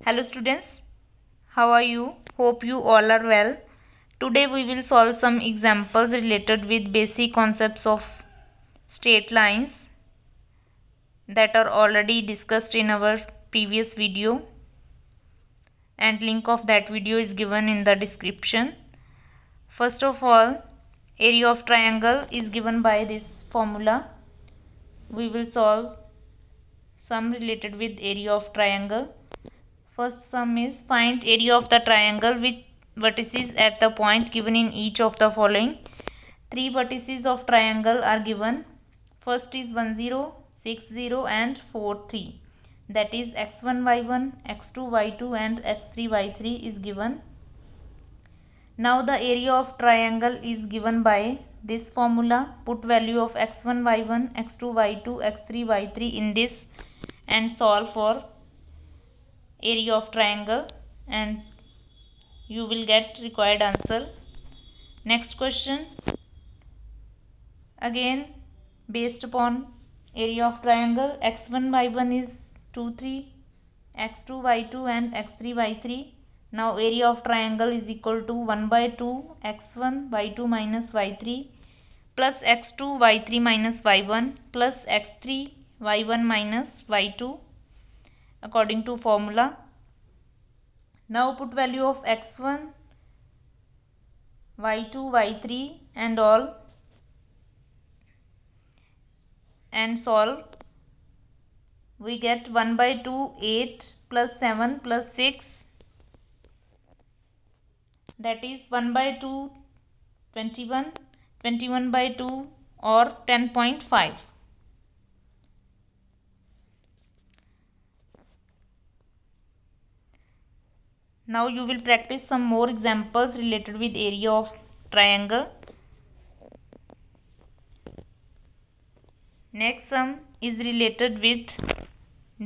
Hello students, how are you? Hope you all are well. Today we will solve some examples related with basic concepts of straight lines that are already discussed in our previous video, and link of that video is given in the description. First of all, area of triangle is given by this formula. We will solve sum related with area of triangle. First sum is find area of the triangle with vertices at the point given in each of the following. Three vertices of triangle are given. First is 1 0, 6 0 and 4 3. That is x1 y1, x2 y2 and x3 y3 is given. Now the area of triangle is given by this formula. Put value of x1 y1, x2 y2, x3 y3 in this and solve for area of triangle and you will get required answer. Next question, again based upon area of triangle, x1 y1 is 2 3, x2 y2 and x3 y3. Now area of triangle is equal to 1 by 2 x1 y2 minus y3 plus x2 y3 minus y1 plus x3 y1 minus y2 according to formula. Now put value of x1, y2, y3 and all and solve. We get 1 by 2 8 plus 7 plus 6, that is 1 by 2 21, 21 by 2 or 10.5. Now you will practice some more examples related with area of triangle. Next sum is related with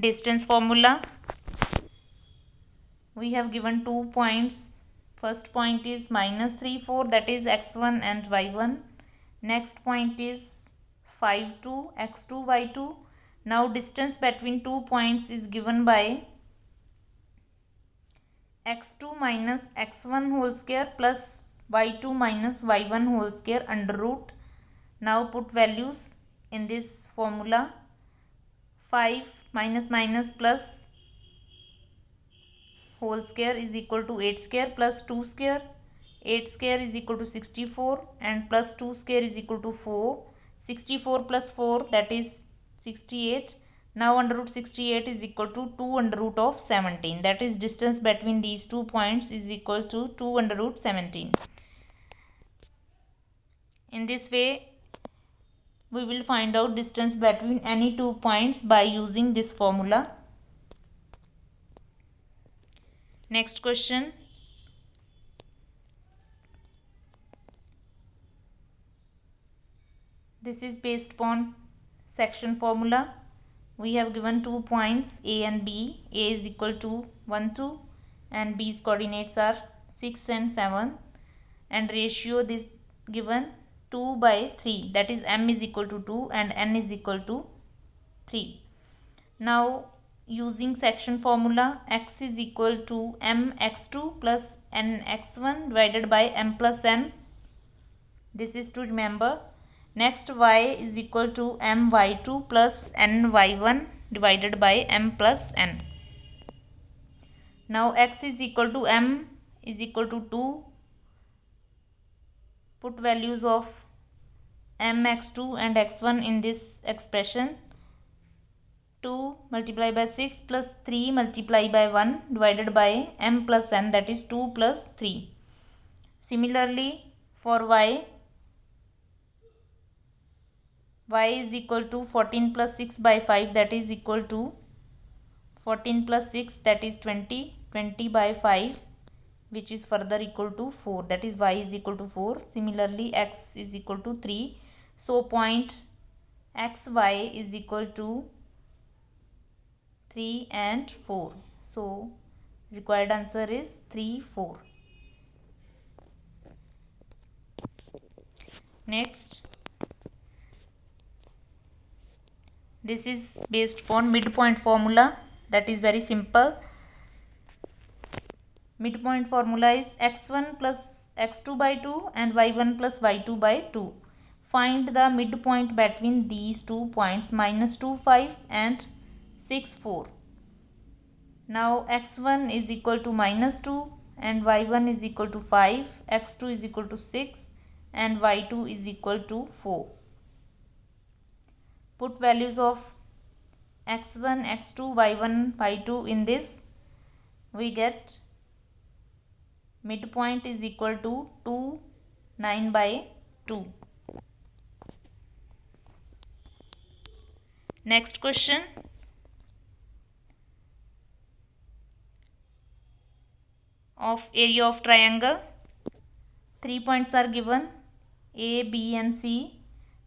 distance formula. We have given 2 points. First point is minus 3 4, that is x1 and y1. Next point is 5 2, x2 y2. Now distance between 2 points is given by x2 minus x1 whole square plus y2 minus y1 whole square under root. Now put values in this formula. 5 minus minus plus whole square is equal to 8 square plus 2 square. 8 square is equal to 64 and plus 2 square is equal to 4. 64 plus 4, that is 68. Now under root 68 is equal to 2 under root of 17. That is distance between these 2 points is equal to 2 under root 17. In this way we will find out distance between any 2 points by using this formula. Next question. This is based upon section formula. We have given 2 points A and B. A is equal to 1 2 and B's coordinates are 6 and 7 and ratio this given 2 by 3, that is m is equal to 2 and n is equal to 3. Now using section formula, x is equal to m x2 plus n x1 divided by m plus n. This is to remember. Next, y is equal to m y2 plus n y1 divided by m plus n. Now x is equal to m is equal to 2. Put values of m x2 and x1 in this expression. 2 multiplied by 6 plus 3 multiplied by 1 divided by m plus n, that is 2 plus 3. Similarly for y is equal to 14 plus 6 by 5, that is equal to 14 plus 6, that is 20, 20 by 5 which is further equal to 4, that is y is equal to 4. Similarly x is equal to 3. So point xy is equal to 3 and 4. So required answer is 3 4. Next, this is based upon midpoint formula, that is very simple. midpoint formula is x1 plus x2 by 2 and y1 plus y2 by 2. Find the midpoint between these 2 points -2, 5 and 6, 4. Now x1 is equal to -2 and y1 is equal to 5, x2 is equal to 6 and y2 is equal to 4. Put values of x1, x2, y1, y2 in this. We get midpoint is equal to 2, 9 by 2. Next question. Of area of triangle. 3 points are given, A, B and C.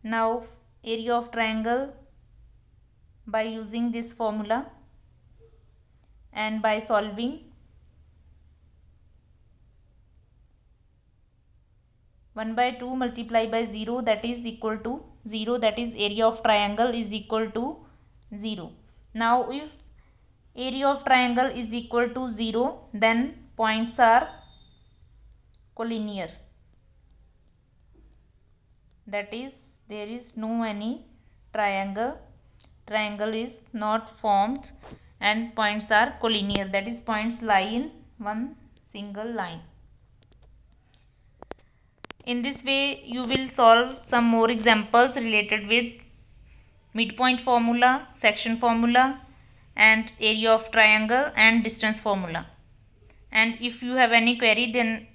Now area of triangle by using this formula and by solving. 1 by 2 multiplied by 0, that is equal to 0, that is area of triangle is equal to 0. Now if area of triangle is equal to 0, then points are collinear, that is there is no any triangle is not formed and points are collinear, that is points lie in one single line. In this way you will solve some more examples related with midpoint formula, section formula and area of triangle and distance formula. And if you have any query, then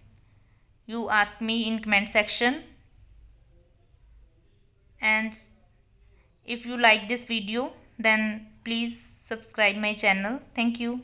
you ask me in comment section. And if you like this video, then please subscribe my channel. Thank you.